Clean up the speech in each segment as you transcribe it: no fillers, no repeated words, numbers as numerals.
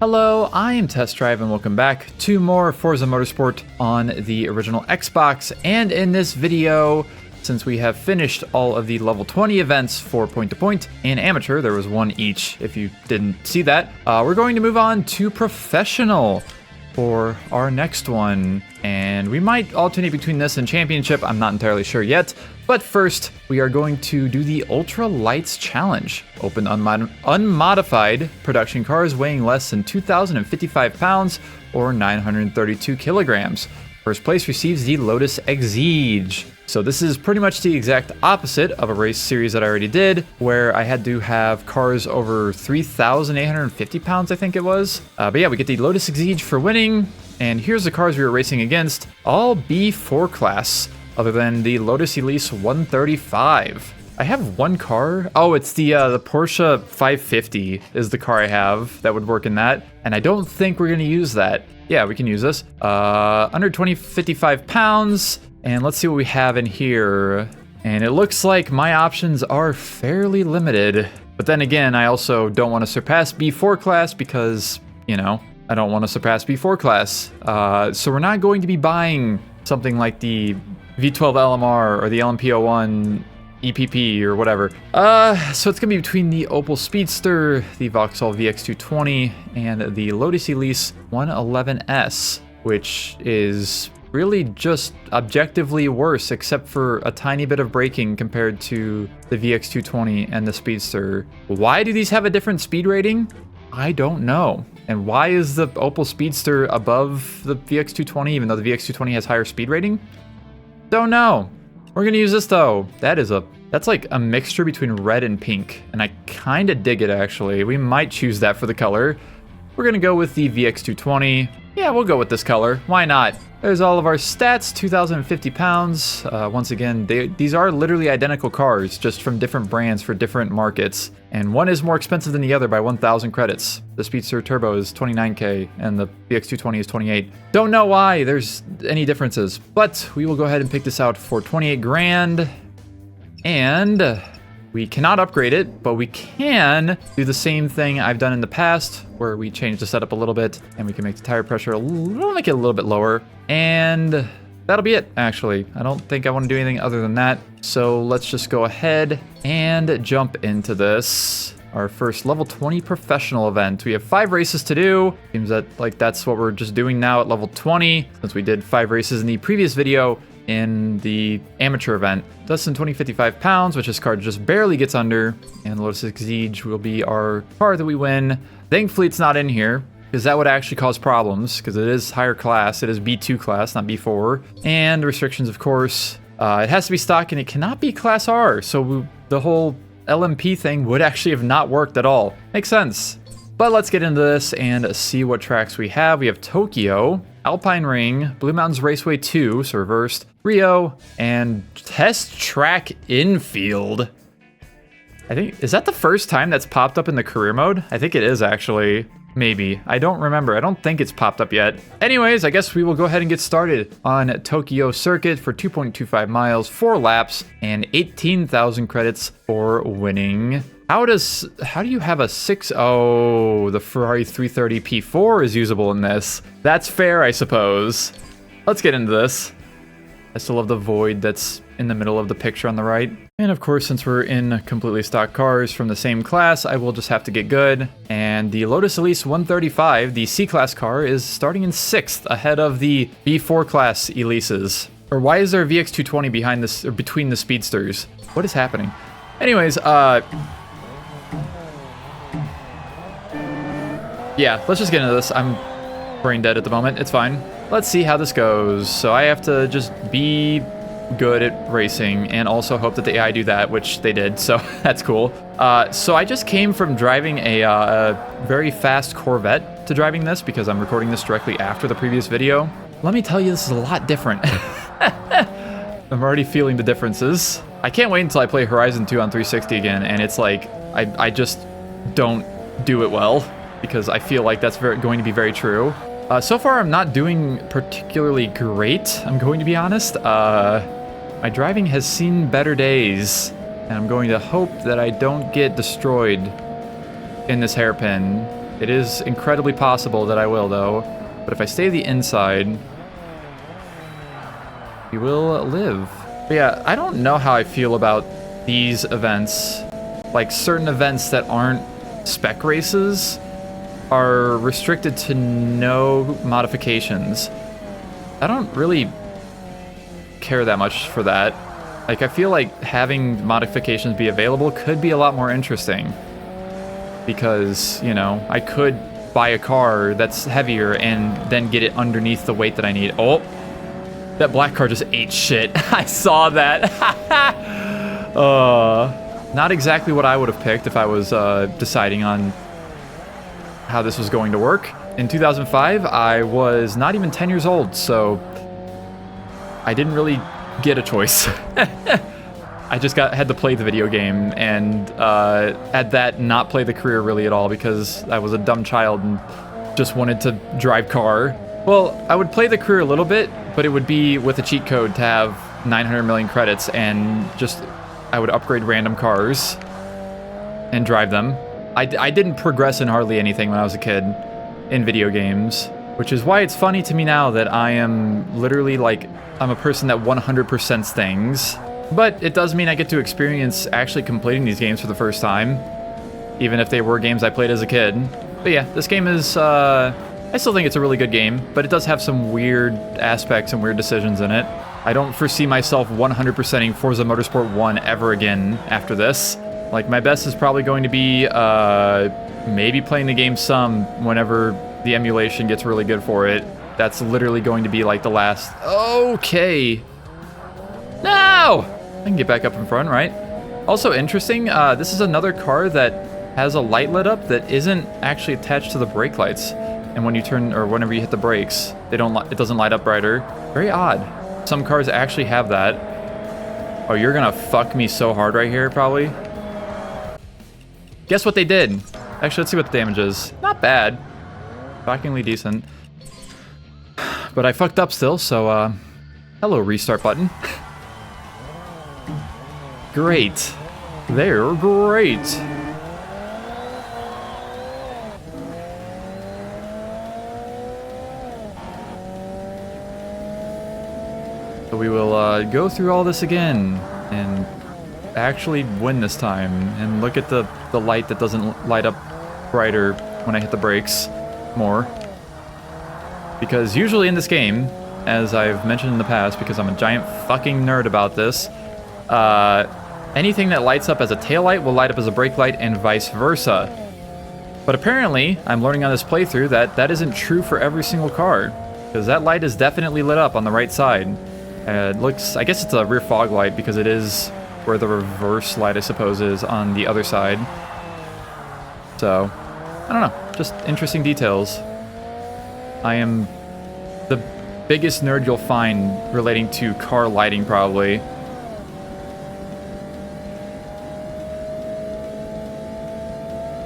Hello, I am Test Drive and welcome back to more Forza Motorsport on the original Xbox. And in this video, since we have finished all of the level 20 events for Point to Point and Amateur, there was one each if you didn't see that, we're going to move on to Professional for our next one. And we might alternate between this and Championship, I'm not entirely sure yet. But first, we are going to do the Ultra Lights Challenge. Open unmodified production cars weighing less than 2,055 pounds or 932 kilograms. First place receives the Lotus Exige. So this is pretty much the exact opposite of a race series that I already did, where I had to have cars over 3,850 pounds, I think it was. But yeah, we get the Lotus Exige for winning. And here's the cars we were racing against, all B4 class. Other than the Lotus Elise 135. I have one car. Oh, it's the Porsche 550 is the car I have that would work in that. And I don't think we're going to use that. Yeah, we can use this. Under 55 pounds. And let's see what we have in here. And it looks like my options are fairly limited. But then again, I also don't want to surpass B4 class because, you know, I don't want to surpass B4 class. So we're not going to be buying something like the V12 LMR or the LMP01 EPP or whatever. So it's gonna be between the Opel Speedster, the Vauxhall VX220, and the Lotus Elise 111S, which is really just objectively worse, except for a tiny bit of braking compared to the VX220 and the Speedster. Why do these have a different speed rating? I don't know. And why is the Opel Speedster above the VX220, even though the VX220 has higher speed rating? Don't know. We're gonna use this though. That's like a mixture between red and pink, and I kinda dig it actually. We might choose that for the color. We're gonna go with the VX220. Yeah, we'll go with this color. Why not? There's all of our stats, 2,050 pounds. Once again, these are literally identical cars, just from different brands for different markets. And one is more expensive than the other by 1,000 credits. The Speedster Turbo is 29K and the VX220 is 28. Don't know why there's any differences, but we will go ahead and pick this out for 28 grand. And we cannot upgrade it, but we can do the same thing I've done in the past, where we change the setup a little bit and we can make the tire pressure make it a little bit lower. And that'll be it, actually. I don't think I want to do anything other than that. So let's just go ahead and jump into this. Our first level 20 professional event. We have 5 races to do. Seems that that's what we're just doing now at level 20, since we did 5 races in the previous video in the amateur event. Dustin 2055 pounds, which this car just barely gets under, and Lotus Exige will be our car that we win. Thankfully it's not in here, because that would actually cause problems, because it is higher class. It is B2 class, not B4. And restrictions, of course. It has to be stock, and it cannot be Class R, so the whole LMP thing would actually have not worked at all. Makes sense. But let's get into this and see what tracks we have. We have Tokyo, Alpine Ring, Blue Mountains Raceway 2, so reversed, Rio, and Test Track Infield. I think, is that the first time that's popped up in the career mode? I think it is actually. Maybe. I don't remember. I don't think it's popped up yet. Anyways, I guess we will go ahead and get started on Tokyo Circuit for 2.25 miles, 4 laps, and 18,000 credits for winning. How do you have a 6? Oh, the Ferrari 330 P4 is usable in this. That's fair, I suppose. Let's get into this. I still love the void that's in the middle of the picture on the right. And of course, since we're in completely stock cars from the same class, I will just have to get good. And the Lotus Elise 135, the C-Class car, is starting in 6th, ahead of the B4 class Elises. Or why is there a VX220 behind this, or between the Speedsters? What is happening? Anyways, yeah, let's just get into this. I'm brain dead at the moment. It's fine. Let's see how this goes. So I have to just be good at racing and also hope that the AI do that, which they did, so that's cool. So I just came from driving a very fast Corvette to driving this because I'm recording this directly after the previous video. Let me tell you, this is a lot different. I'm already feeling the differences. I can't wait until I play Horizon 2 on 360 again, and it's like, I just don't do it well because I feel like that's going to be very true. So far, I'm not doing particularly great, I'm going to be honest. My driving has seen better days, and I'm going to hope that I don't get destroyed in this hairpin. It is incredibly possible that I will, though. But if I stay the inside, you will live. But yeah, I don't know how I feel about these events. Like, certain events that aren't spec races are restricted to no modifications. I don't really care that much for that. Like, I feel like having modifications be available could be a lot more interesting. Because, you know, I could buy a car that's heavier and then get it underneath the weight that I need. Oh, that black car just ate shit. I saw that. Not exactly what I would have picked if I was deciding on how this was going to work. In 2005, I was not even 10 years old, so I didn't really get a choice. I just had to play the video game, and at that, not play the career really at all, because I was a dumb child and just wanted to drive car. Well, I would play the career a little bit, but it would be with a cheat code to have 900 million credits, and just I would upgrade random cars and drive them. I didn't progress in hardly anything when I was a kid in video games, which is why it's funny to me now that I am literally like, I'm a person that 100%s things. But it does mean I get to experience actually completing these games for the first time, even if they were games I played as a kid. But yeah, this game is, I still think it's a really good game, but it does have some weird aspects and weird decisions in it. I don't foresee myself 100%ing Forza Motorsport 1 ever again after this. Like, my best is probably going to be, maybe playing the game some whenever the emulation gets really good for it. That's literally going to be like the last... Okay! No! I can get back up in front, right? Also interesting, this is another car that has a light lit up that isn't actually attached to the brake lights. And when you turn, or whenever you hit the brakes, it doesn't light up brighter. Very odd. Some cars actually have that. Oh, you're gonna fuck me so hard right here, probably. Guess what they did? Actually, let's see what the damage is. Not bad. Shockingly decent. But I fucked up still, so, hello, restart button. Great. They're great. So we will go through all this again and actually win this time. And look at the light that doesn't light up brighter when I hit the brakes more. Because usually in this game, as I've mentioned in the past, because I'm a giant fucking nerd about this, anything that lights up as a taillight will light up as a brake light and vice versa. But apparently, I'm learning on this playthrough that that isn't true for every single car, because that light is definitely lit up on the right side. It looks, I guess it's a rear fog light because it is where the reverse light, I suppose, is on the other side. So, I don't know, just interesting details. I am the biggest nerd you'll find relating to car lighting, probably.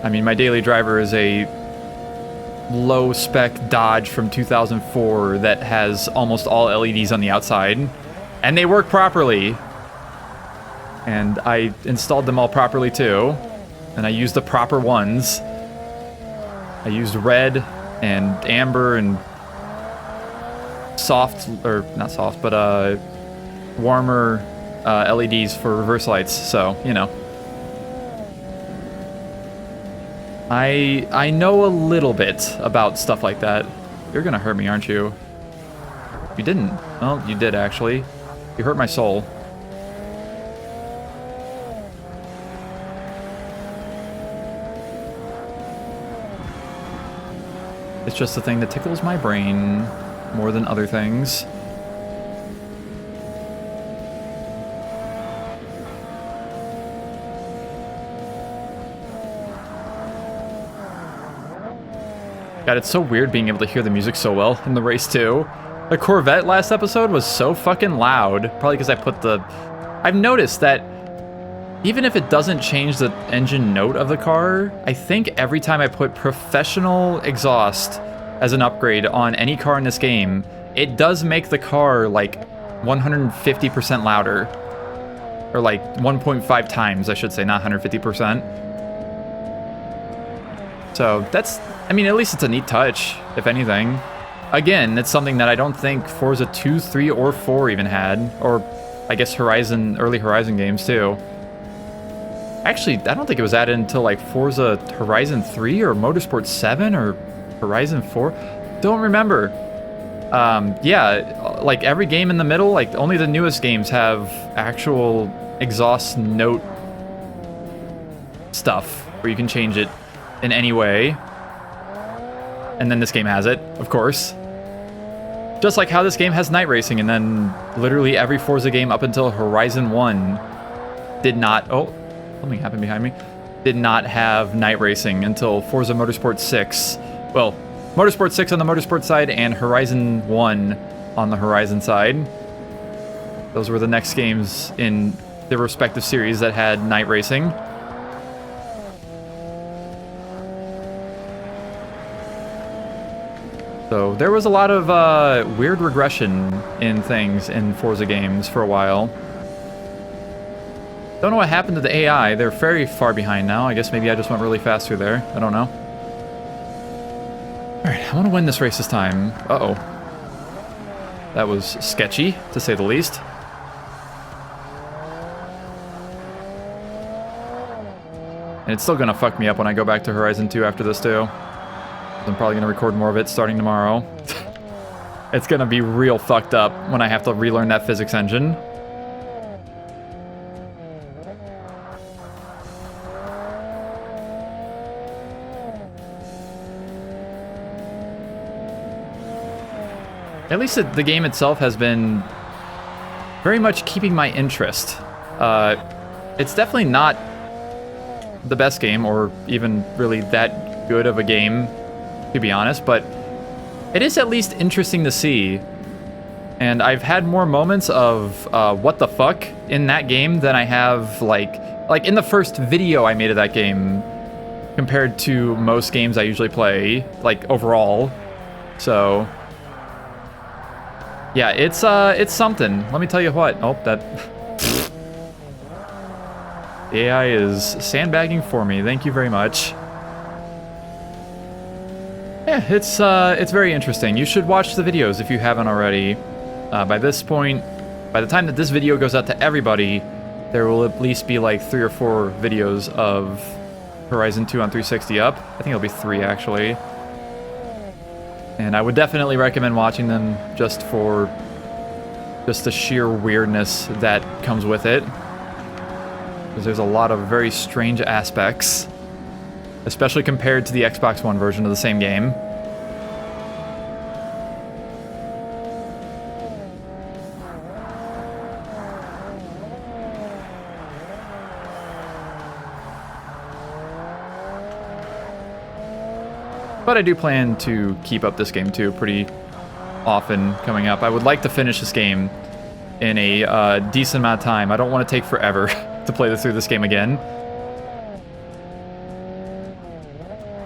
I mean, my daily driver is a low-spec Dodge from 2004 that has almost all LEDs on the outside, and they work properly. And I installed them all properly, too, and I used the proper ones. I used red and amber and soft, or not soft, but warmer LEDs for reverse lights, so, you know. I know a little bit about stuff like that. You're gonna hurt me, aren't you? You didn't. Well, you did, actually. You hurt my soul. It's just the thing that tickles my brain more than other things. God, it's so weird being able to hear the music so well in the race, too. The Corvette last episode was so fucking loud. Probably because I put the... I've noticed that even if it doesn't change the engine note of the car, I think every time I put professional exhaust as an upgrade on any car in this game, it does make the car, like, 150% louder. Or, like, 1.5 times, I should say, not 150%. So that's, I mean, at least it's a neat touch, if anything. Again, it's something that I don't think Forza 2, 3, or 4 even had. Or, I guess, early Horizon games, too. Actually, I don't think it was added until, like, Forza Horizon 3 or Motorsport 7 or Horizon 4. Don't remember. Yeah, like, every game in the middle, like, only the newest games have actual exhaust note stuff where you can change it in any way. And then this game has it, of course. Just like how this game has night racing, and then literally every Forza game up until Horizon 1 did not... Oh, something happened behind me. Did not have night racing until Forza Motorsport 6. Well, Motorsport 6 on the Motorsport side and Horizon 1 on the Horizon side. Those were the next games in their respective series that had night racing. So there was a lot of weird regression in things in Forza games for a while. Don't know what happened to the AI. They're very far behind now. I guess maybe I just went really fast through there. I don't know. Alright, I want to win this race this time. Uh-oh. That was sketchy, to say the least. And it's still gonna fuck me up when I go back to Horizon 2 after this, too. I'm probably gonna record more of it starting tomorrow. It's gonna be real fucked up when I have to relearn that physics engine. At least the game itself has been very much keeping my interest. It's definitely not the best game, or even really that good of a game, to be honest, but it is at least interesting to see. And I've had more moments of what the fuck in that game than I have like in the first video I made of that game compared to most games I usually play, like overall. So yeah, it's something. Let me tell you what. Oh, that the AI is sandbagging for me. Thank you very much. Yeah, it's very interesting. You should watch the videos if you haven't already. By this point, by the time that this video goes out to everybody, there will at least be like 3 or 4 videos of Horizon 2 on 360 up. I think it'll be 3 actually. And I would definitely recommend watching them just for the sheer weirdness that comes with it. Because there's a lot of very strange aspects, especially compared to the Xbox One version of the same game. But I do plan to keep up this game too pretty often coming up. I would like to finish this game in a decent amount of time. I don't want to take forever to play through this game again.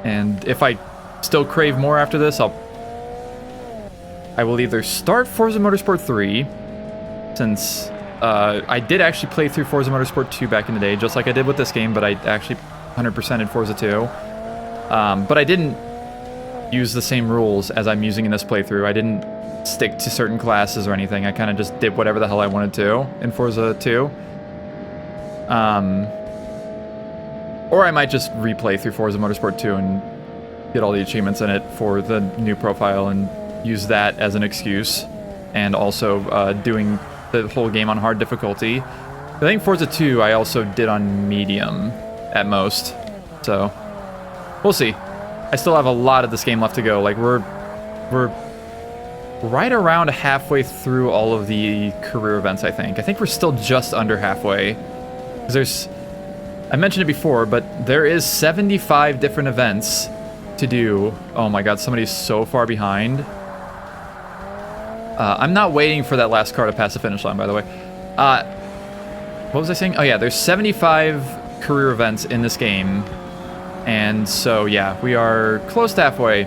And if I still crave more after this, I will either start Forza Motorsport 3, since I did actually play through Forza Motorsport 2 back in the day, just like I did with this game, but I actually 100%ed Forza 2. But I didn't use the same rules as I'm using in this playthrough. I didn't stick to certain classes or anything. I kind of just did whatever the hell I wanted to in Forza 2. Or I might just replay through Forza Motorsport 2 and get all the achievements in it for the new profile and use that as an excuse. And also doing the whole game on hard difficulty. I think Forza 2 I also did on medium at most. So we'll see. I still have a lot of this game left to go. Like we're right around halfway through all of the career events, I think. I think we're still just under halfway. Because there's, I mentioned it before, but there is 75 different events to do. Oh my god, somebody's so far behind. I'm not waiting for that last car to pass the finish line, by the way. What was I saying? Oh yeah, there's 75 career events in this game. And so, yeah, we are close to halfway.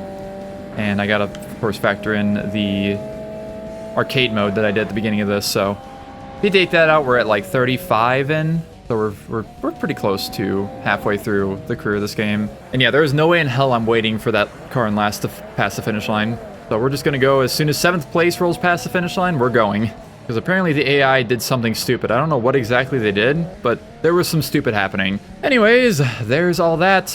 And I gotta, of course, factor in the arcade mode that I did at the beginning of this. So if you take that out, we're at like 35 in. So we're pretty close to halfway through the career of this game. And yeah, there's no way in hell I'm waiting for that car in last to pass the finish line. So we're just gonna go as soon as 7th place rolls past the finish line, we're going. Because apparently the AI did something stupid. I don't know what exactly they did, but there was some stupid happening. Anyways, there's all that.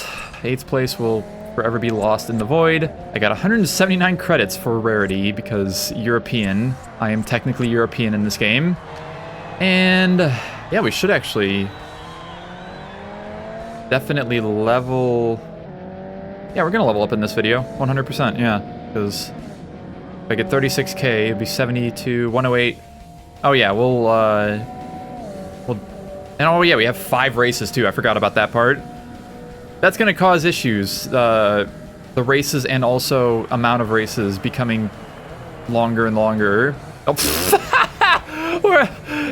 8th place will forever be lost in the void. I got 179 credits for rarity because European. I am technically European in this game. And yeah, we should actually definitely level. Yeah, we're gonna level up in this video, 100%. Yeah, because if I get 36k, it'd be 70 to 108. Oh yeah, we'll and oh yeah, we have 5 races too. I forgot about that part. That's gonna cause issues. The races and also amount of races becoming longer and longer. Oh.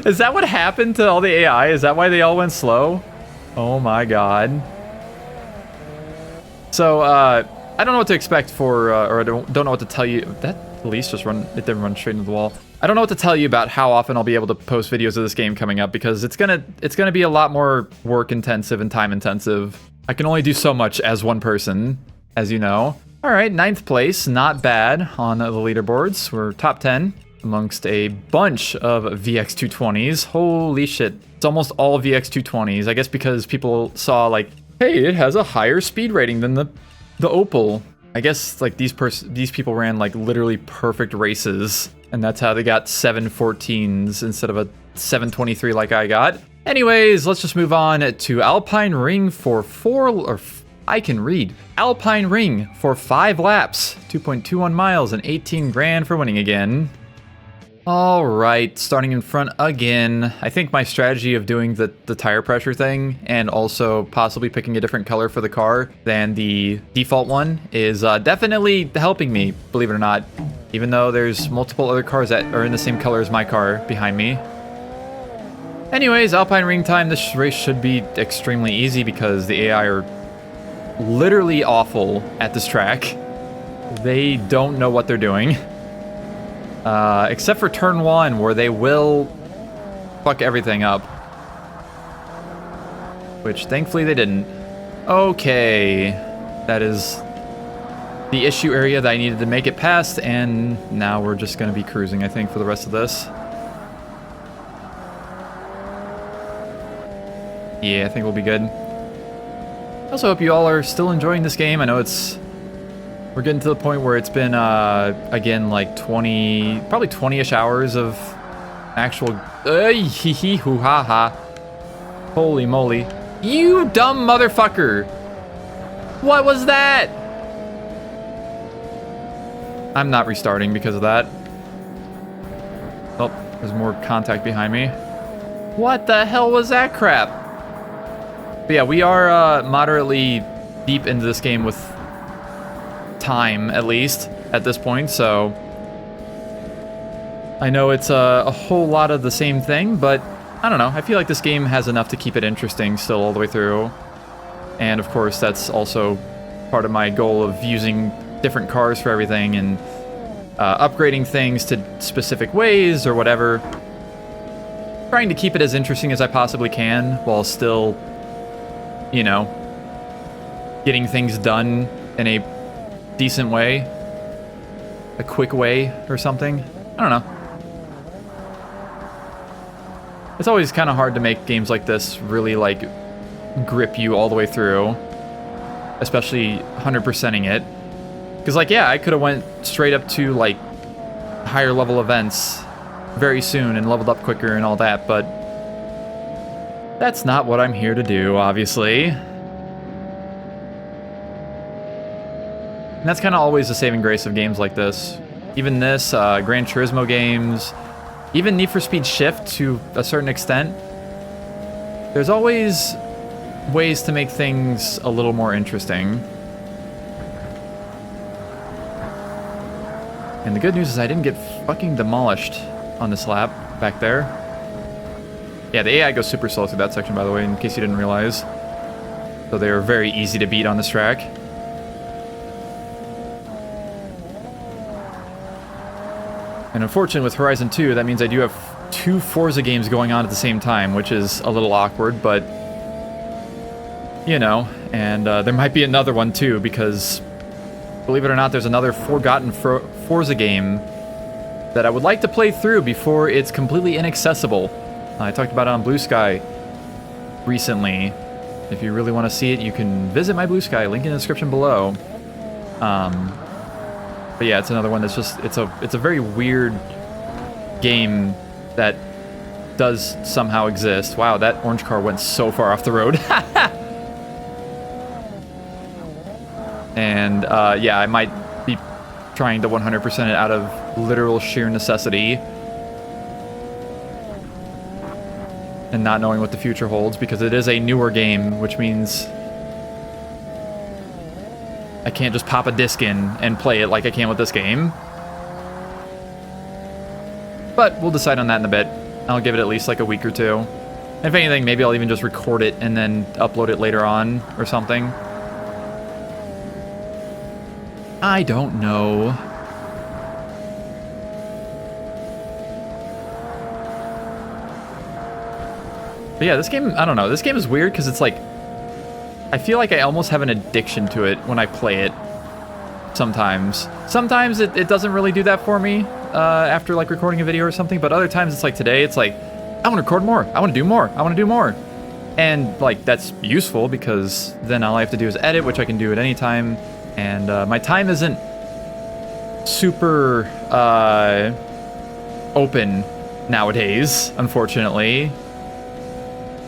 Is that what happened to all the AI? Is that why they all went slow? Oh my god. So, I don't know what to expect for, or I don't know what to tell you. That police just it didn't run straight into the wall. I don't know what to tell you about how often I'll be able to post videos of this game coming up because it's gonna be a lot more work intensive and time intensive. I can only do so much as one person, as you know. All right, 9th place, not bad on the leaderboards. We're top 10. Amongst a bunch of VX220s. Holy shit. It's almost all VX220s. I guess because people saw like, hey, it has a higher speed rating than the Opel. I guess like these people ran like literally perfect races. And that's how they got 714s instead of a 723 like I got. Anyways, let's just move on to Alpine Ring for I can read. Alpine Ring for 5 laps. 2.21 miles and 18 grand for winning again. All right, starting in front again. I think my strategy of doing the tire pressure thing and also possibly picking a different color for the car than the default one is definitely helping me, believe it or not. Even though there's multiple other cars that are in the same color as my car behind me. Anyways, Alpine Ring time. This race should be extremely easy because the AI are literally awful at this track. They don't know what they're doing. Except for turn 1, where they will fuck everything up. Which, thankfully, they didn't. Okay. That is the issue area that I needed to make it past, and now we're just going to be cruising, I think, for the rest of this. Yeah, I think we'll be good. I also hope you all are still enjoying this game. I know we're getting to the point where it's been, again, like probably 20-ish hours of actual, hee-hee-hoo-ha-ha. Holy moly. You dumb motherfucker! What was that? I'm not restarting because of that. Oh, there's more contact behind me. What the hell was that crap? But yeah, we are, moderately deep into this game with time, at least at this point, so I know it's a whole lot of the same thing, but I don't know, I feel like this game has enough to keep it interesting still all the way through. And of course that's also part of my goal of using different cars for everything and upgrading things to specific ways or whatever, trying to keep it as interesting as I possibly can while still, you know, getting things done in a decent way, a quick way or something. I don't know. It's always kind of hard to make games like this really like grip you all the way through, especially 100%ing it. Because like, yeah, I could have went straight up to like higher level events very soon and leveled up quicker and all that, but that's not what I'm here to do, obviously. And that's kind of always the saving grace of games like this. Even this, Gran Turismo games, even Need for Speed Shift to a certain extent. There's always ways to make things a little more interesting. And the good news is I didn't get fucking demolished on this lap back there. Yeah, the AI goes super slow through that section, by the way, in case you didn't realize. So they are very easy to beat on this track. And unfortunately with Horizon 2, that means I do have 2 Forza games going on at the same time, which is a little awkward, but you know, and there might be another one too, because believe it or not, there's another forgotten Forza game that I would like to play through before it's completely inaccessible. I talked about it on Blue Sky recently. If you really want to see it, you can visit my Blue Sky, link in the description below. But yeah, it's another one that's just, it's a very weird game that does somehow exist. Wow, that orange car went so far off the road. And yeah, I might be trying to 100% it out of literal sheer necessity and not knowing what the future holds, because it is a newer game, which means I can't just pop a disc in and play it like I can with this game. But we'll decide on that in a bit. I'll give it at least like a week or two. And if anything, maybe I'll even just record it and then upload it later on or something. I don't know. But yeah, this game, I don't know. This game is weird because it's like, I feel like I almost have an addiction to it when I play it sometimes. Sometimes it doesn't really do that for me after like recording a video or something, but other times it's like today, it's like, I want to record more. I want to do more. I want to do more. And like, that's useful because then all I have to do is edit, which I can do at any time. And my time isn't super open nowadays, unfortunately.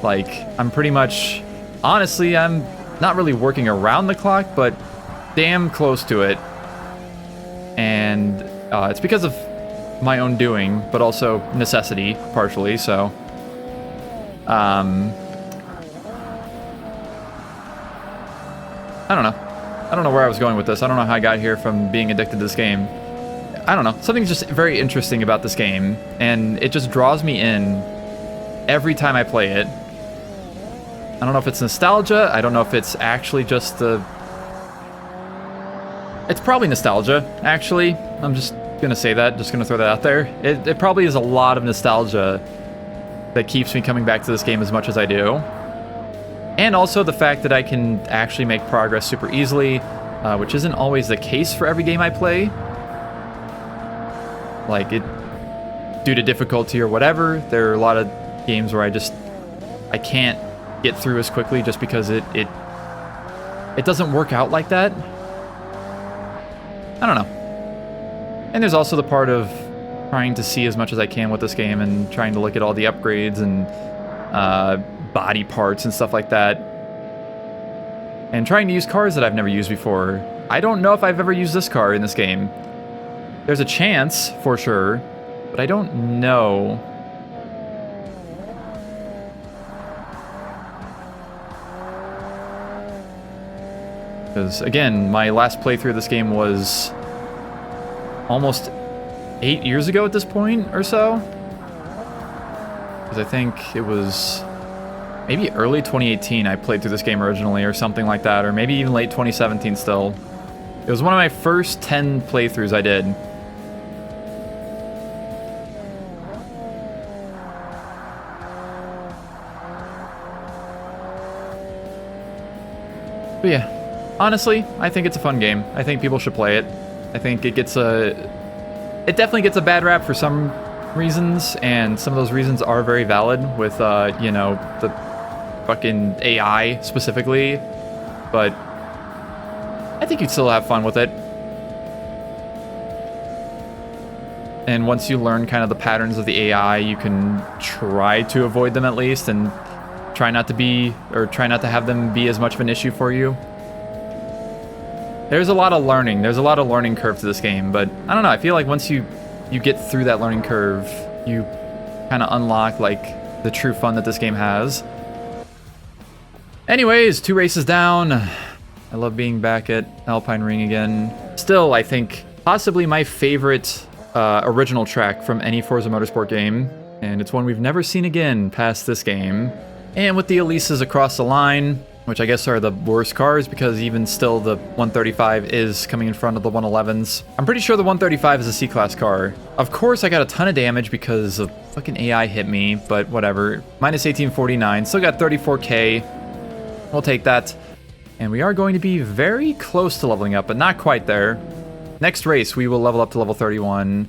Like, I'm pretty much, honestly, I'm not really working around the clock, but damn close to it. And it's because of my own doing, but also necessity, partially, so. I don't know. I don't know where I was going with this. I don't know how I got here from being addicted to this game. I don't know. Something's just very interesting about this game, and it just draws me in every time I play it. I don't know if it's nostalgia. I don't know if it's actually just the... It's probably nostalgia, actually. I'm just gonna say that, just gonna throw that out there. It probably is a lot of nostalgia that keeps me coming back to this game as much as I do. And also the fact that I can actually make progress super easily, which isn't always the case for every game I play. Like, due to difficulty or whatever, there are a lot of games where I can't get through as quickly just because it doesn't work out like that. I don't know. And there's also the part of trying to see as much as I can with this game and trying to look at all the upgrades and body parts and stuff like that. And trying to use cars that I've never used before. I don't know if I've ever used this car in this game. There's a chance, for sure, but I don't know. Because, again, my last playthrough of this game was almost 8 years ago at this point, or so. Because I think it was maybe early 2018 I played through this game originally, or something like that, or maybe even late 2017 still. It was one of my first 10 playthroughs I did. But yeah. Honestly, I think it's a fun game. I think people should play it. I think it definitely gets a bad rap for some reasons, and some of those reasons are very valid with, you know, the fucking AI specifically, but I think you'd still have fun with it. And once you learn kind of the patterns of the AI, you can try to avoid them at least, and try not to have them be as much of an issue for you. There's a lot of learning. There's a lot of learning curve to this game, but I don't know. I feel like once you get through that learning curve, you kind of unlock like the true fun that this game has. Anyways, 2 races down. I love being back at Alpine Ring again. Still, I think possibly my favorite original track from any Forza Motorsport game, and it's one we've never seen again past this game. And with the Elises across the line, which I guess are the worst cars because even still the 135 is coming in front of the 111s. I'm pretty sure the 135 is a C-Class car. Of course, I got a ton of damage because of fucking AI hit me, but whatever. Minus 1849, still got 34k. We'll take that. And we are going to be very close to leveling up, but not quite there. Next race, we will level up to level 31.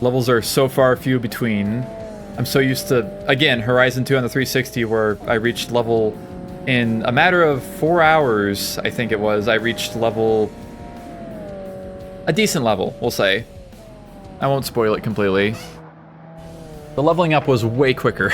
Levels are so far few between. I'm so used to, again, Horizon 2 on the 360 where I reached level, in a matter of 4 hours, I think it was, I reached level, a decent level, we'll say. I won't spoil it completely. The leveling up was way quicker.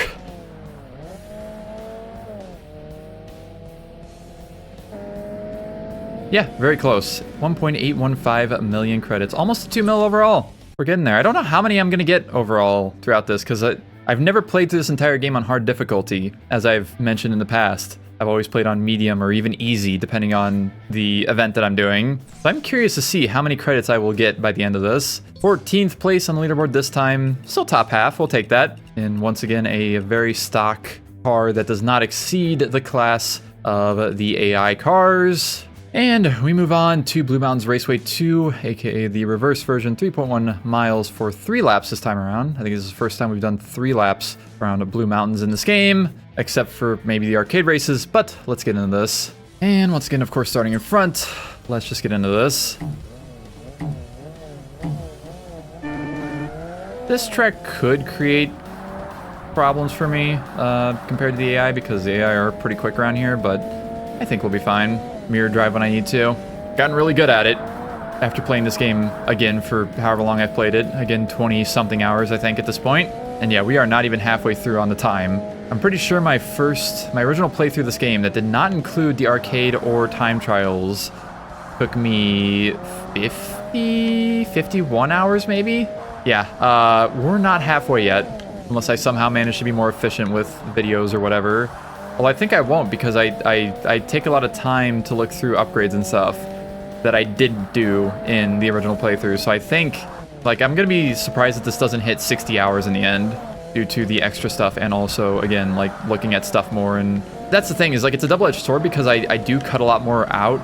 Yeah, very close. 1.815 million credits, almost 2 mil overall. We're getting there. I don't know how many I'm gonna get overall throughout this, because I've never played through this entire game on hard difficulty, as I've mentioned in the past. I've always played on medium or even easy, depending on the event that I'm doing. So I'm curious to see how many credits I will get by the end of this. 14th place on the leaderboard this time. Still top half, we'll take that. And once again, a very stock car that does not exceed the class of the AI cars. And we move on to Blue Mountains Raceway 2, aka the reverse version, 3.1 miles for 3 laps this time around. I think this is the first time we've done 3 laps around Blue Mountains in this game, except for maybe the arcade races, but let's get into this. And once again, of course, starting in front, let's just get into this. This track could create problems for me compared to the AI, because the AI are pretty quick around here, but I think we'll be fine. Mirror drive when I need to. Gotten really good at it after playing this game again for however long I've played it. Again, 20-something hours, I think, at this point. And yeah, we are not even halfway through on the time. I'm pretty sure my original playthrough of this game that did not include the arcade or time trials took me 51 hours, maybe? Yeah, we're not halfway yet, unless I somehow manage to be more efficient with videos or whatever. Well, I think I won't, because I take a lot of time to look through upgrades and stuff that I didn't do in the original playthrough. So I think, like, I'm going to be surprised that this doesn't hit 60 hours in the end due to the extra stuff and also, again, like, looking at stuff more. And that's the thing, is, like, it's a double-edged sword because I do cut a lot more out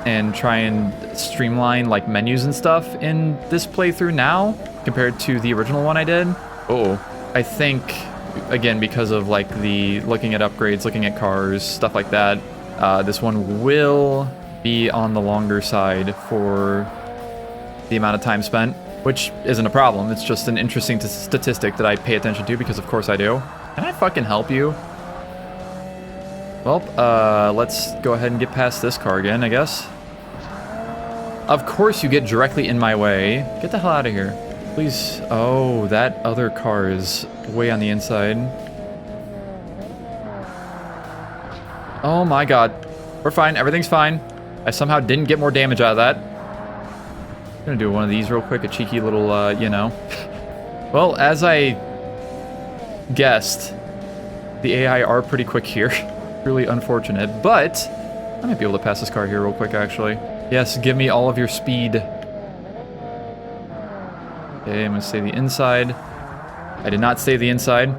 and try and streamline, like, menus and stuff in this playthrough now compared to the original one I did. Oh, I think, again, because of like the looking at upgrades, looking at cars, stuff like that, this one will be on the longer side for the amount of time spent, which isn't a problem. It's just an interesting statistic that I pay attention to because of course I do. Can I fucking help you? Well, let's go ahead and get past this car again, I guess. Of course you get directly in my way. Get the hell out of here. Please. Oh, that other car is way on the inside. Oh my god. We're fine. Everything's fine. I somehow didn't get more damage out of that. I'm gonna do one of these real quick. A cheeky little, you know. Well, as I guessed, the AI are pretty quick here. Really unfortunate, but I might be able to pass this car here real quick, actually. Yes, give me all of your speed. Okay, I'm gonna stay the inside. I did not stay the inside.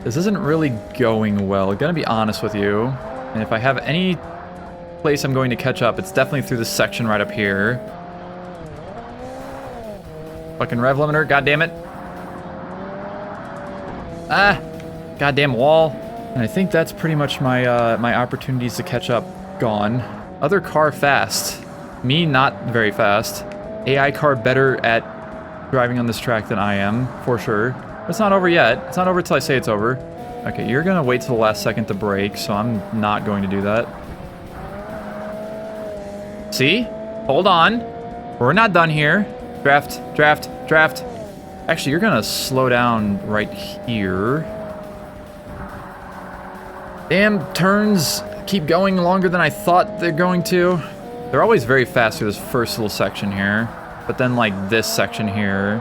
This isn't really going well, gonna be honest with you. And if I have any place I'm going to catch up, it's definitely through this section right up here. Fucking rev limiter, goddammit. Ah, goddamn wall. And I think that's pretty much my my opportunities to catch up gone. Other car fast. Me not very fast. AI car better at driving on this track than I am, for sure. It's not over yet. It's not over till I say it's over. Okay, you're gonna wait till the last second to brake, so I'm not going to do that. See? Hold on. We're not done here. Draft, draft, draft. Actually, you're gonna slow down right here. Damn, turns keep going longer than I thought they're going to. They're always very fast through this first little section here. But then, like, this section here,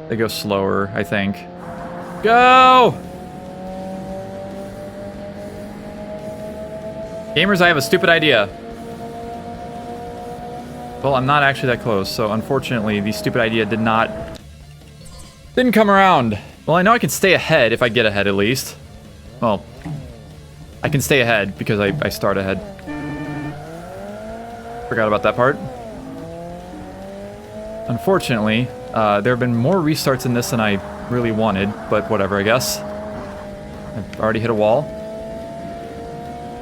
they go slower, I think. Go! Gamers, I have a stupid idea. Well, I'm not actually that close, so unfortunately, the stupid idea didn't come around. Well, I know I can stay ahead if I get ahead, at least. Well, I can stay ahead because I start ahead. Forgot about that part. Unfortunately, there have been more restarts in this than I really wanted, but whatever, I guess. I've already hit a wall.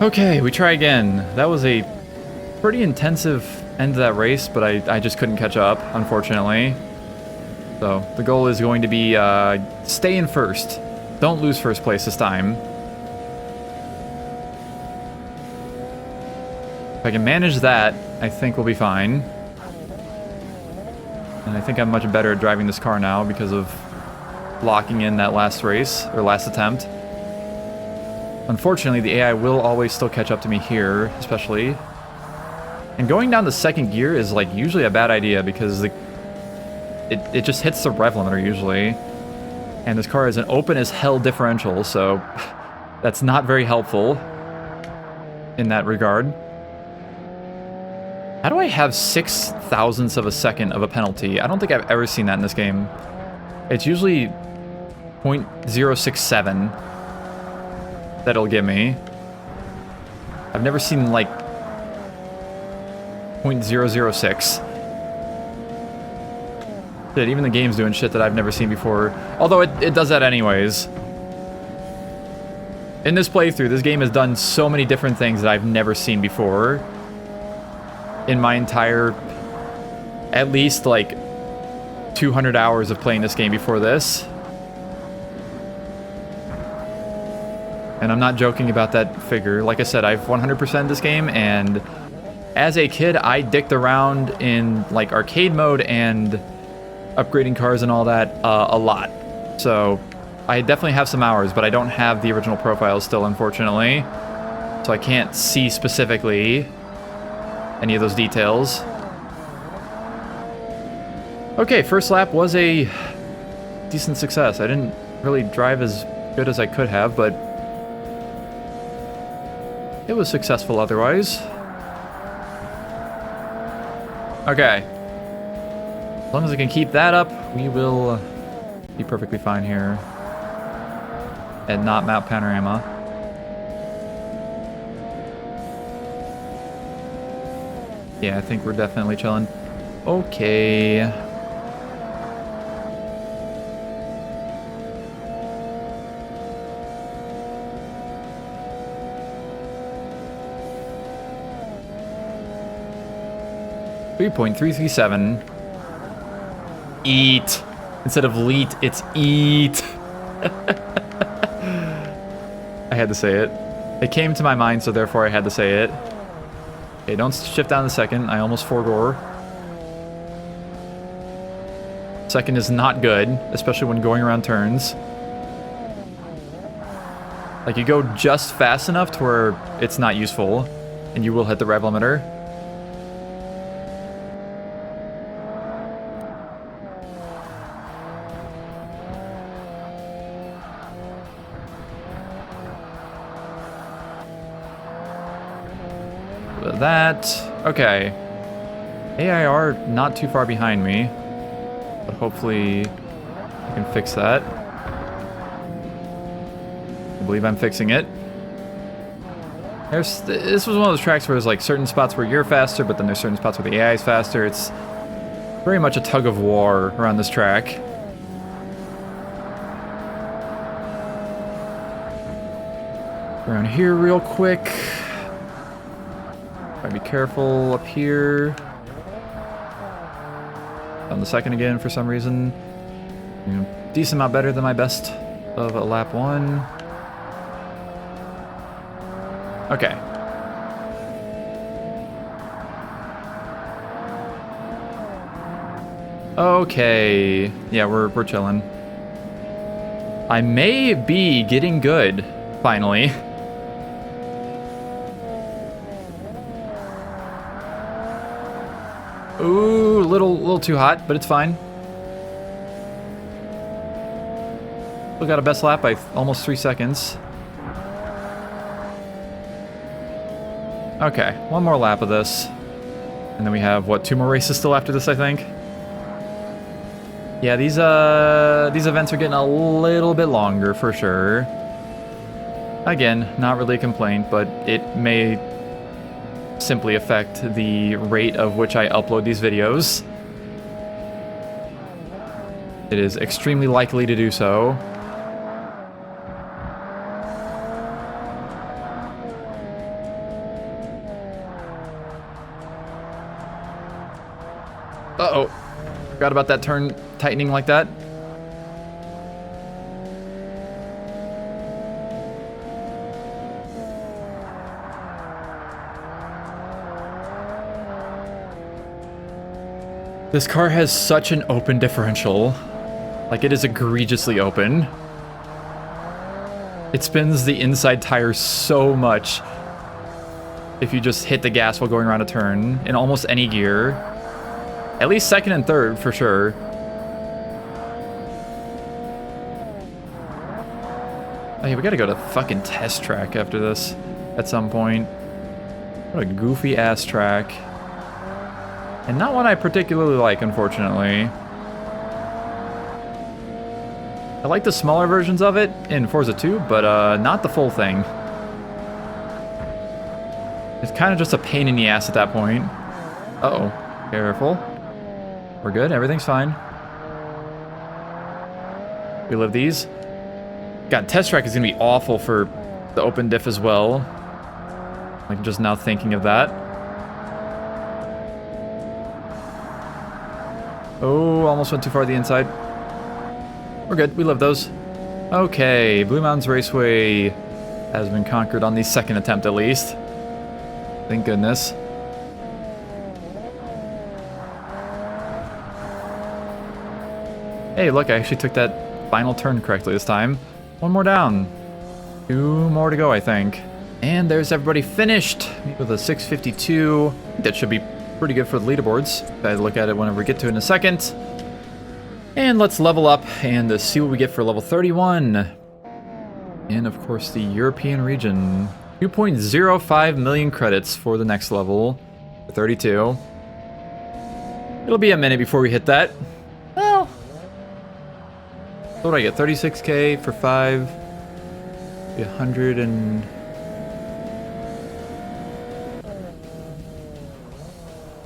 Okay, we try again. That was a pretty intensive end to that race, but I just couldn't catch up, unfortunately. So the goal is going to be stay in first. Don't lose first place this time. If I can manage that, I think we'll be fine. And I think I'm much better at driving this car now because of locking in that last race, or last attempt. Unfortunately, the AI will always still catch up to me here, especially. And going down the second gear is like usually a bad idea because it just hits the rev limiter usually. And this car has an open as hell differential, so that's not very helpful in that regard. How do I have 6 thousandths of a second of a penalty? I don't think I've ever seen that in this game. It's usually 0.067 that it'll give me. I've never seen like 0.006. Shit, even the game's doing shit that I've never seen before. Although it does that anyways. In this playthrough, this game has done so many different things that I've never seen before. In my entire, at least like 200 hours of playing this game before this. And I'm not joking about that figure. Like I said, I've 100%ed this game, and as a kid, I dicked around in like arcade mode and upgrading cars and all that a lot. So I definitely have some hours, but I don't have the original profile still, unfortunately. So I can't see specifically any of those details. Okay, first lap was a decent success. I didn't really drive as good as I could have, but it was successful otherwise. Okay. As long as I can keep that up, we will be perfectly fine here. And not map panorama. Yeah, I think we're definitely chilling. Okay. .337. Eat. Instead of leet, it's eat. I had to say it. It came to my mind, so therefore I had to say it. Okay, don't shift down the second. I almost four-door. Second is not good, especially when going around turns. Like, you go just fast enough to where it's not useful, and you will hit the rev limiter. That. Okay. AIR not too far behind me, but hopefully I can fix that. I believe I'm fixing it. This was one of those tracks where there's like certain spots where you're faster, but then there's certain spots where the AI is faster. It's very much a tug of war around this track. Around here real quick. Be careful up here. On the second again for some reason. You know, decent amount better than my best of a lap one. Okay. Okay. Yeah, we're chilling. I may be getting good, finally. Ooh, little too hot, but it's fine. Still got a best lap by almost 3 seconds. Okay, one more lap of this. And then we have, what, 2 more races still after this, I think? Yeah, these events are getting a little bit longer, for sure. Again, not really a complaint, but it may simply affect the rate of which I upload these videos. It is extremely likely to do so. Uh-oh. Forgot about that turn tightening like that. This car has such an open differential. Like, it is egregiously open. It spins the inside tire so much if you just hit the gas while going around a turn in almost any gear. At least second and third, for sure. Hey, we gotta go to fucking test track after this at some point. What a goofy ass track. And not one I particularly like, unfortunately. I like the smaller versions of it in Forza 2, but not the full thing. It's kind of just a pain in the ass at that point. Uh-oh. Careful. We're good. Everything's fine. We live these. God, test track is going to be awful for the open diff as well. Like, just now thinking of that. Oh, almost went too far to the inside. We're good. We live those. Okay, Blue Mountains Raceway has been conquered on the second attempt at least. Thank goodness. Hey, look, I actually took that final turn correctly this time. One more down. 2 more to go, I think. And there's everybody finished with a 652. That should be pretty good for the leaderboards. Guys, look at it whenever we get to it in a second. And let's level up and see what we get for level 31. And of course, the European region. 2.05 million credits for the next level. 32. It'll be a minute before we hit that. Well, what do I get? 36k for 5. 100 and...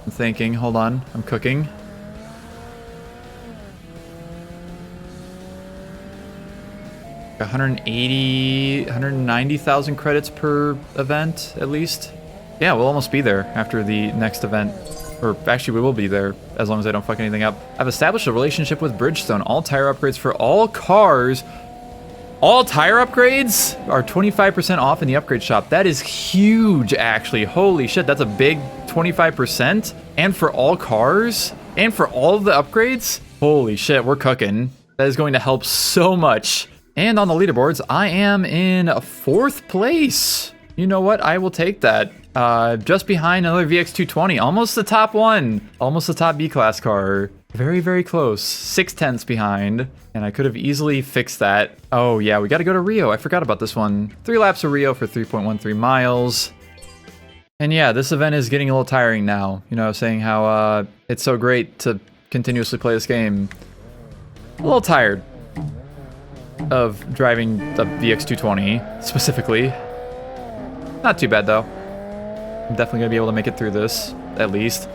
I'm thinking, hold on, I'm cooking. Like 190,000 credits per event, at least. Yeah, we'll almost be there after the next event. Or actually, we will be there, as long as I don't fuck anything up. I've established a relationship with Bridgestone. All tire upgrades for all cars. All tire upgrades are 25% off in the upgrade shop. That is huge, actually. Holy shit, that's a big 25%. And for all cars? And for all of the upgrades? Holy shit, we're cooking. That is going to help so much. And on the leaderboards, I am in 4th place. You know what? I will take that. Just behind another VX220. Almost the top one. Almost the top B-class car. Very, very close. 6/10ths behind. And I could have easily fixed that. Oh, yeah, we got to go to Rio. I forgot about this one. 3 laps of Rio for 3.13 miles. And yeah, this event is getting a little tiring now. You know, I was saying how it's so great to continuously play this game. A little tired of driving the VX220 specifically. Not too bad though. I'm definitely gonna be able to make it through this, at least.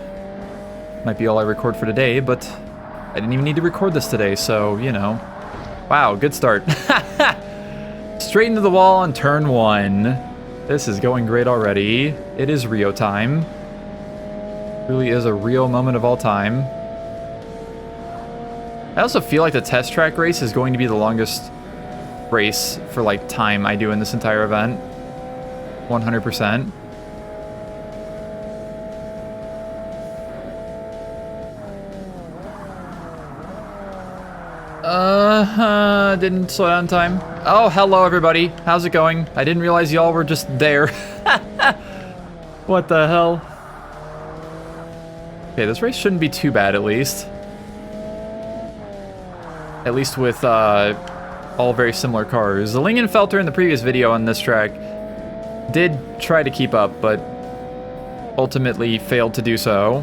Might be all I record for today, but I didn't even need to record this today, so, you know. Wow, good start. Straight into the wall on turn 1. This is going great already. It is Rio time. Really is a Rio moment of all time. I also feel like the test track race is going to be the longest race for, like, time I do in this entire event. 100%. Didn't slow down in time. Oh, hello everybody. How's it going? I didn't realize y'all were just there. What the hell? Okay, this race shouldn't be too bad, at least. At least with all very similar cars. The Lingenfelter in the previous video on this track did try to keep up, but ultimately failed to do so.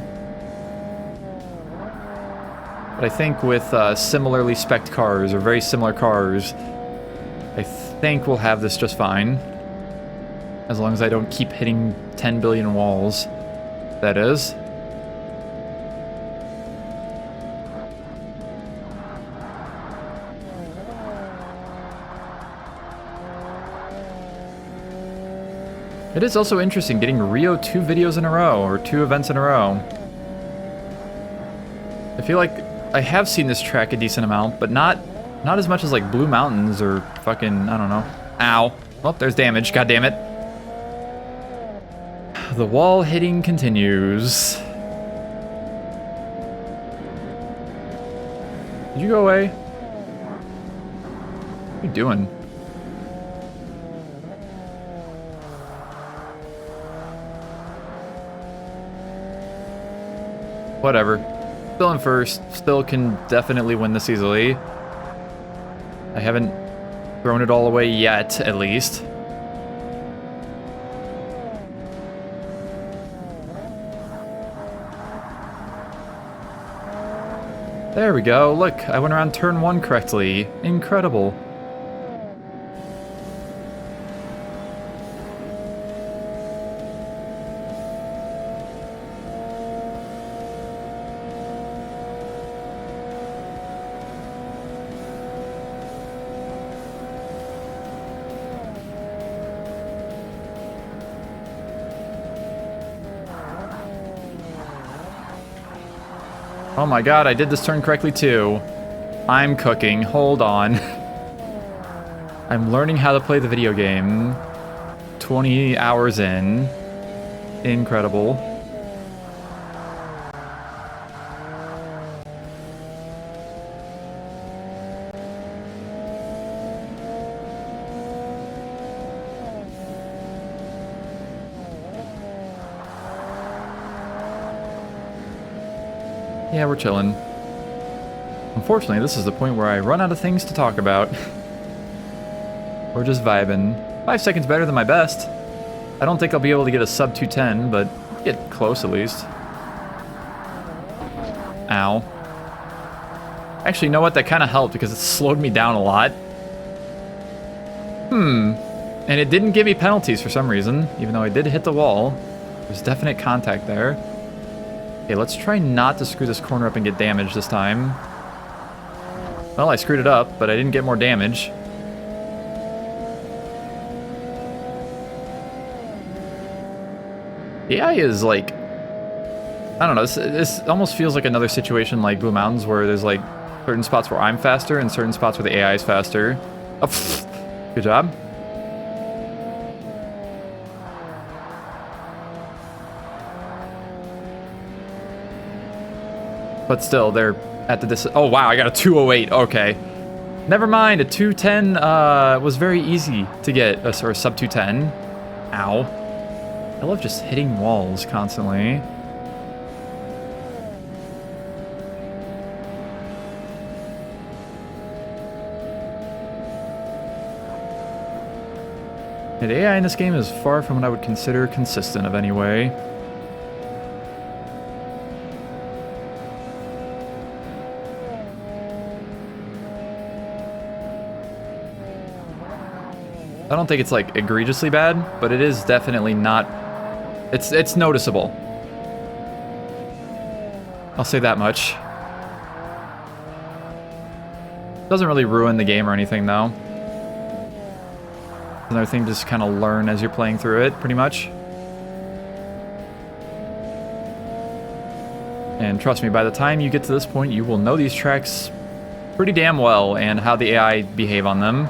But I think with similarly spec'd cars, or very similar cars, I think we'll have this just fine. As long as I don't keep hitting 10 billion walls. That is. It is also interesting getting Rio 2 videos in a row, or 2 events in a row. I feel like I have seen this track a decent amount, but not as much as like Blue Mountains or fucking, I don't know. Ow. Oh, there's damage, god damn it. The wall hitting continues. Did you go away? What are you doing? Whatever. Still in first. Still can definitely win this easily. I haven't thrown it all away yet, at least. There we go. Look, I went around turn 1 correctly. Incredible. Oh my god, I did this turn correctly too. I'm cooking. Hold on. I'm learning how to play the video game. 20 hours in. Incredible. Yeah, we're chilling. Unfortunately, this is the point where I run out of things to talk about. We're just vibing. 5 seconds better than my best. I don't think I'll be able to get a sub 210, but get close at least. Ow. Actually, you know what? That kind of helped because it slowed me down a lot. And it didn't give me penalties for some reason, even though I did hit the wall. There's definite contact there. Okay, let's try not to screw this corner up and get damaged this time. Well, I screwed it up, but I didn't get more damage. The AI is like... I don't know, this almost feels like another situation like Blue Mountains where there's like certain spots where I'm faster and certain spots where the AI is faster. Oh, good job. But still, they're at the oh wow, I got a 208. Okay, never mind. A 210 was very easy to get, or sub 210. Ow! I love just hitting walls constantly. And the AI in this game is far from what I would consider consistent of any way. I don't think it's like egregiously bad, but it is definitely not. It's noticeable. I'll say that much. Doesn't really ruin the game or anything though. Another thing, just kind of learn as you're playing through it, pretty much. And trust me, by the time you get to this point, you will know these tracks pretty damn well and how the AI behave on them.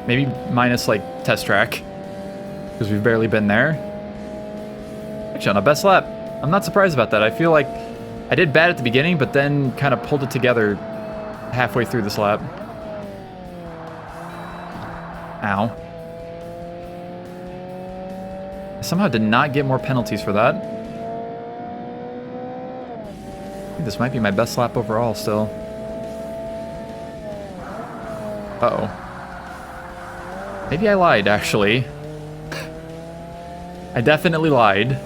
Maybe minus like test track, because we've barely been there. Actually, on a best lap, I'm not surprised about that. I feel like I did bad at the beginning, but then kind of pulled it together halfway through this lap. Ow. I somehow did not get more penalties for that. I think this might be my best lap overall still. Uh-oh. Maybe I lied, actually. I definitely lied.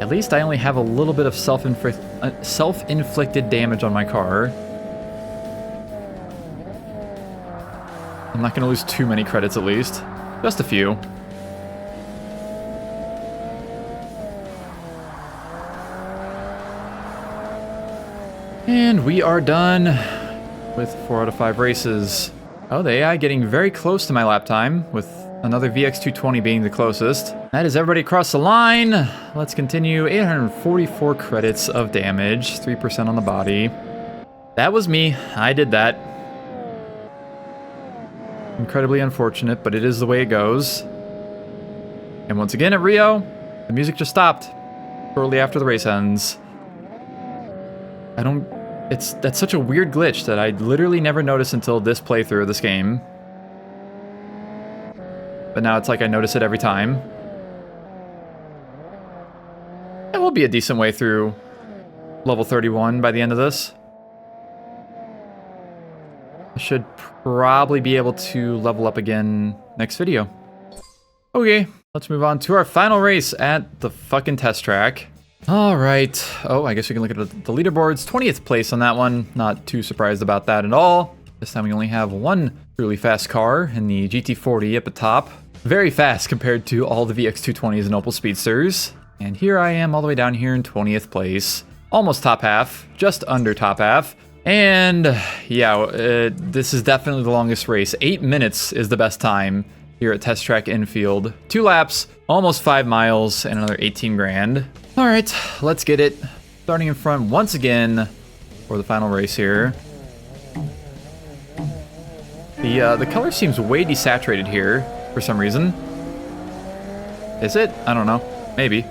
At least I only have a little bit of self-inflicted damage on my car. I'm not going to lose too many credits at least. Just a few. And we are done with 4 out of 5 races. Oh, the AI getting very close to my lap time, with another VX220 being the closest. That is everybody across the line. Let's continue. 844 credits of damage, 3% on the body. That was me. I did that. Incredibly unfortunate, but it is the way it goes. And once again at Rio, the music just stopped shortly after the race ends. That's such a weird glitch that I literally never noticed until this playthrough of this game. But now it's like I notice it every time. It will be a decent way through level 31 by the end of this. I should probably be able to level up again next video. Okay, let's move on to our final race at the fucking test track. All right. Oh, I guess we can look at the leaderboards. 20th place on that one. Not too surprised about that at all. This time we only have one truly fast car in the GT40 at the top. Very fast compared to all the VX220s and Opel Speedsters. And here I am all the way down here in 20th place. Almost top half, just under top half. And yeah, this is definitely the longest race. 8 minutes is the best time here at Test Track Infield. 2 laps, almost 5 miles, and another 18 grand. All right, let's get it. Starting in front once again for the final race here. The color seems way desaturated here for some reason. Is it? I don't know. Maybe.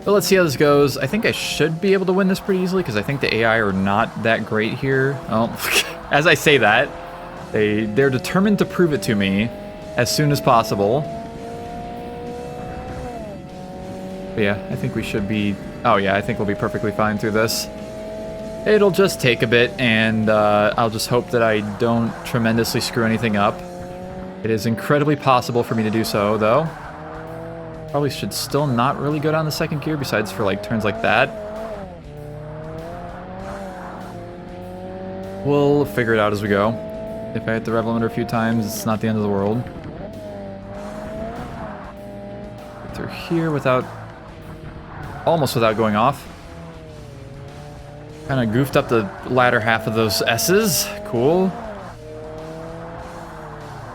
But let's see how this goes. I think I should be able to win this pretty easily because I think the AI are not that great here. Oh, as I say that, they're determined to prove it to me as soon as possible. But yeah, I think we should be... Oh yeah, I think we'll be perfectly fine through this. It'll just take a bit, and I'll just hope that I don't tremendously screw anything up. It is incredibly possible for me to do so, though. Probably should still not really go down the second gear, besides for like turns like that. We'll figure it out as we go. If I hit the rev limiter a few times, it's not the end of the world. Get through here without... almost without going off. Kind of goofed up the latter half of those S's. Cool.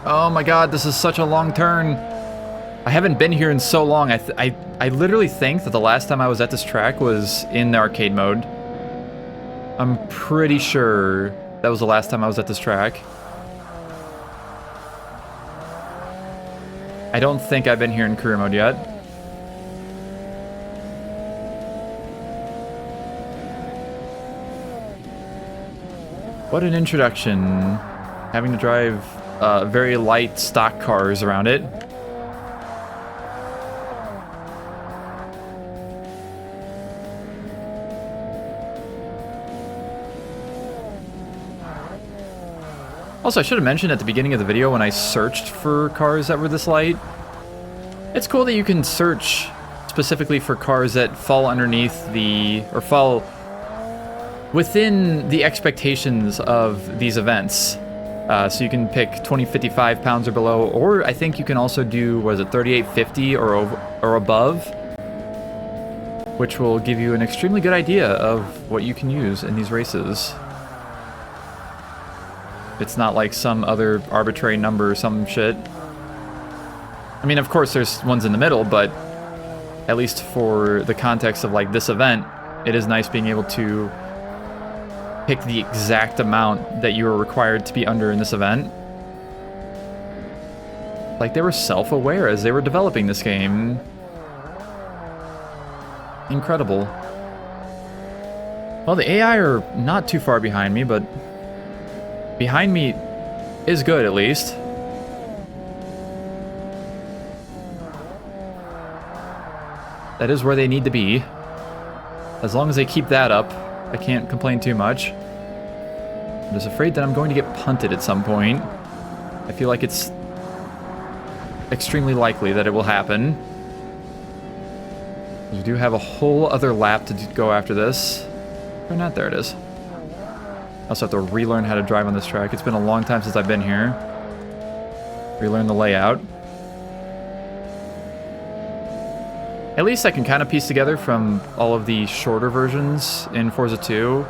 Oh my god, this is such a long turn. I haven't been here in so long. I literally think that the last time I was at this track was in the arcade mode. I'm pretty sure that was the last time I was at this track. I don't think I've been here in career mode yet. What an introduction. Having to drive very light stock cars around it. Also, I should have mentioned at the beginning of the video when I searched for cars that were this light. It's cool that you can search specifically for cars that fall underneath the... or fall within the expectations of these events. So you can pick 2055 pounds or below, or I think you can also do, what is it, 3850 or above, which will give you an extremely good idea of what you can use in these races. It's not like some other arbitrary number or some shit. I mean, of course there's ones in the middle, but at least for the context of like this event, it is nice being able to pick the exact amount that you are required to be under in this event. Like, they were self-aware as they were developing this game. Incredible. Well, the AI are not too far behind me, but behind me is good, at least. That is where they need to be. As long as they keep that up, I can't complain too much. I'm just afraid that I'm going to get punted at some point. I feel like it's extremely likely that it will happen. We do have a whole other lap to go after this. Or not, there it is. I also have to relearn how to drive on this track. It's been a long time since I've been here. Relearn the layout. At least I can kind of piece together from all of the shorter versions in Forza 2.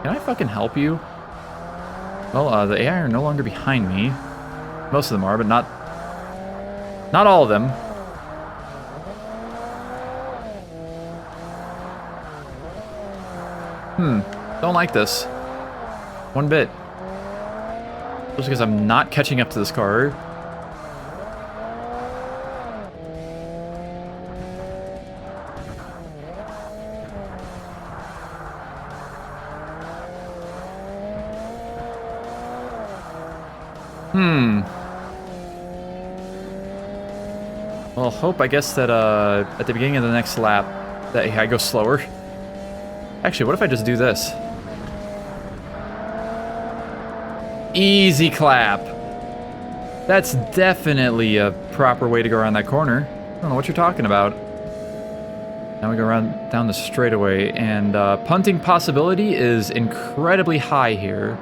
Can I fucking help you? Well, the AI are no longer behind me. Most of them are, but not all of them. Don't like this. One bit. Just because I'm not catching up to this car. Well, hope, I guess, that at the beginning of the next lap, that I go slower. Actually, what if I just do this? Easy clap. That's definitely a proper way to go around that corner. I don't know what you're talking about. Now we go around down the straightaway, and punting possibility is incredibly high here.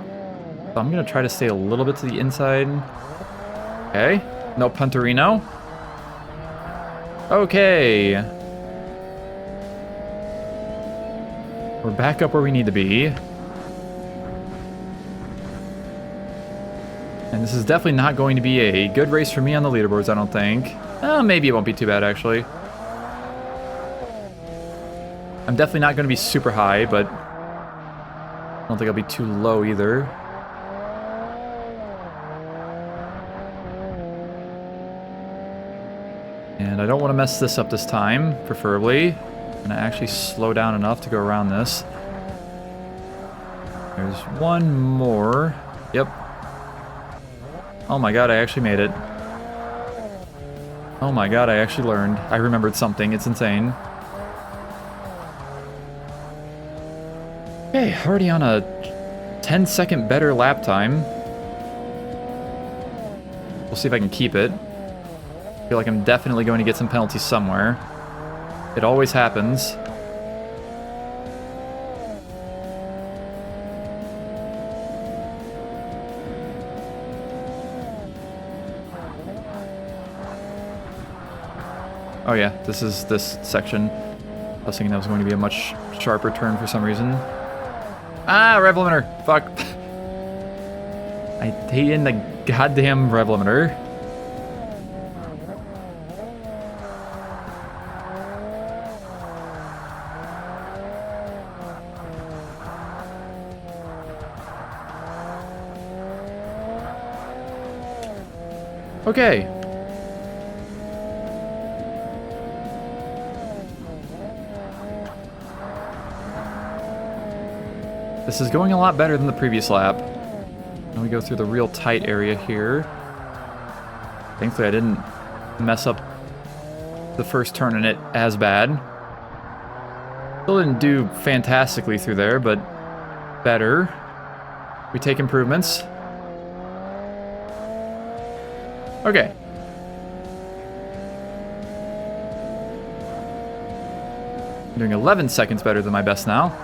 So I'm gonna try to stay a little bit to the inside. Okay, no punterino. Okay. We're back up where we need to be. And this is definitely not going to be a good race for me on the leaderboards, I don't think. Maybe it won't be too bad, actually. I'm definitely not going to be super high, but I don't think I'll be too low either. And I don't want to mess this up this time, preferably. I'm going to actually slow down enough to go around this. There's one more. Yep. Oh my god, I actually made it. Oh my god, I actually learned. I remembered something. It's insane. Okay, already on a 10-second better lap time. We'll see if I can keep it. I feel like I'm definitely going to get some penalties somewhere. It always happens. Oh yeah, this is this section. I was thinking that was going to be a much sharper turn for some reason. Ah, rev limiter! Fuck. I hate in the goddamn rev limiter. Okay. This is going a lot better than the previous lap. Now we go through the real tight area here. Thankfully I didn't mess up the first turn in it as bad. Still didn't do fantastically through there, but better. We take improvements. Okay. I'm doing 11 seconds better than my best now.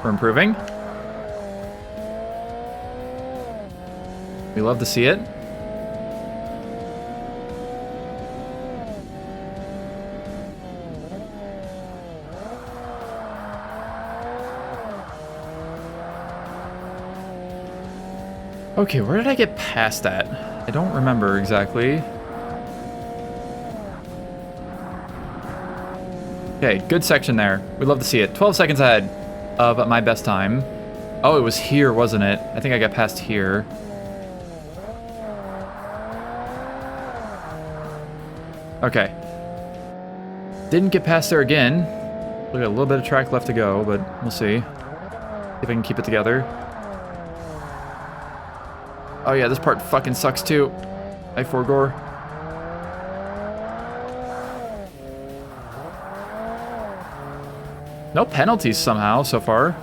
We're improving. We love to see it. Okay, where did I get past that? I don't remember exactly. Okay, good section there. We'd love to see it. 12 seconds ahead of my best time. Oh, it was here, wasn't it? I think I got past here. Okay. Didn't get past there again. We got a little bit of track left to go, but we'll see. See if I can keep it together. Oh yeah, this part fucking sucks too. I forgore. No penalties somehow so far.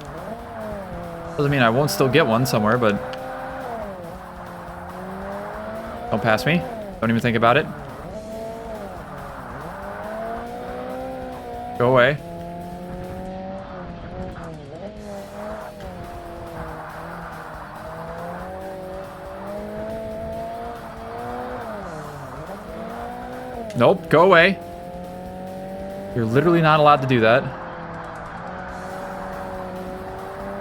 Doesn't mean I won't still get one somewhere, but... Don't pass me. Don't even think about it. Go away. Nope, go away. You're literally not allowed to do that.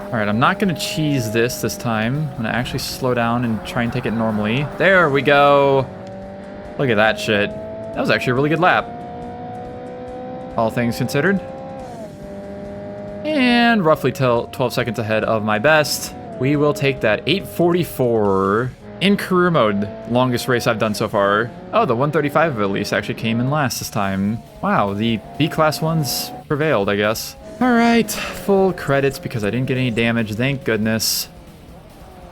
Alright, I'm not going to cheese this time. I'm going to actually slow down and try and take it normally. There we go. Look at that shit. That was actually a really good lap. All things considered. And roughly 12 seconds ahead of my best. We will take that 8:44 in career mode. Longest race I've done so far. Oh, the 135 at least actually came in last this time. Wow, the B-class ones prevailed, I guess. Alright, full credits because I didn't get any damage, thank goodness.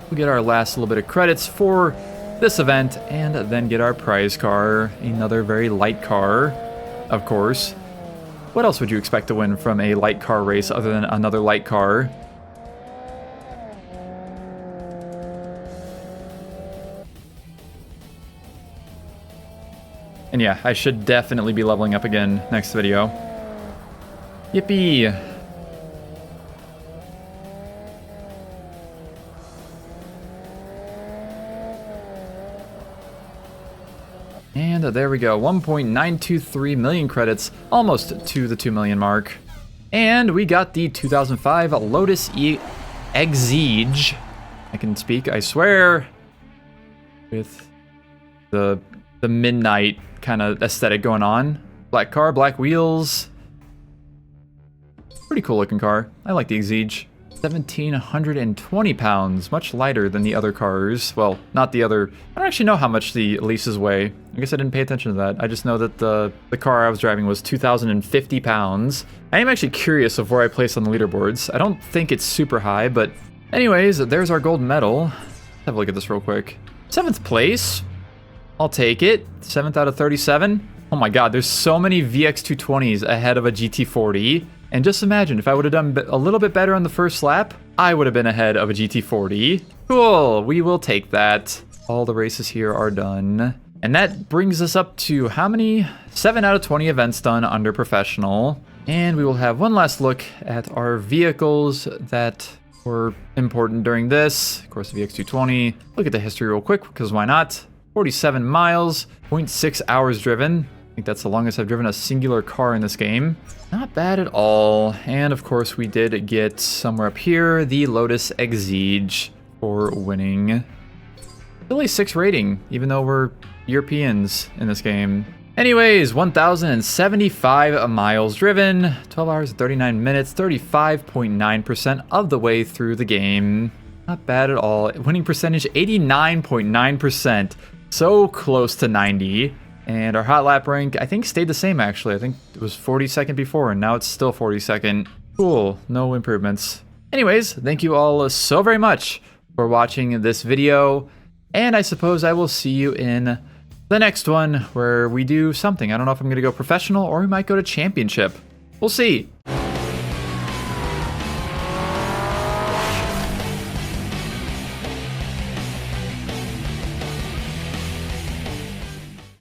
We'll get our last little bit of credits for this event and then get our prize car. Another very light car, of course. What else would you expect to win from a light car race other than another light car? And yeah, I should definitely be leveling up again next video. Yippee! And there we go, 1.923 million credits, almost to the 2 million mark. And we got the 2005 Lotus Exige. I can speak, I swear. With the midnight kind of aesthetic going on. Black car, black wheels. Pretty cool looking car. I like the Exige. 1,720 pounds, much lighter than the other cars. Well, not the other. I don't actually know how much the Elises weigh. I guess I didn't pay attention to that. I just know that the car I was driving was 2,050 pounds. I am actually curious of where I place on the leaderboards. I don't think it's super high, but anyways, there's our gold medal. Let's have a look at this real quick. 7th place. I'll take it. 7th out of 37. Oh my god, there's so many VX220s ahead of a GT40. And just imagine, if I would have done a little bit better on the first lap, I would have been ahead of a GT40. Cool, we will take that. All the races here are done. And that brings us up to how many? 7 out of 20 events done under professional. And we will have one last look at our vehicles that were important during this. Of course, the VX220. Look at the history real quick, because why not? 47 miles, 0.6 hours driven. I think that's the longest I've driven a singular car in this game. Not bad at all. And of course we did get somewhere up here the Lotus Exige for winning. Only 6 rating, even though we're Europeans in this game. Anyways, 1,075 miles driven, 12 hours and 39 minutes, 35.9% of the way through the game. Not bad at all. Winning percentage 89.9%. So close to 90. And our hot lap rank, I think, stayed the same, actually. I think it was 42nd before, and now it's still 42nd. Cool. No improvements. Anyways, thank you all so very much for watching this video. And I suppose I will see you in the next one, where we do something. I don't know if I'm going to go professional, or we might go to championship. We'll see.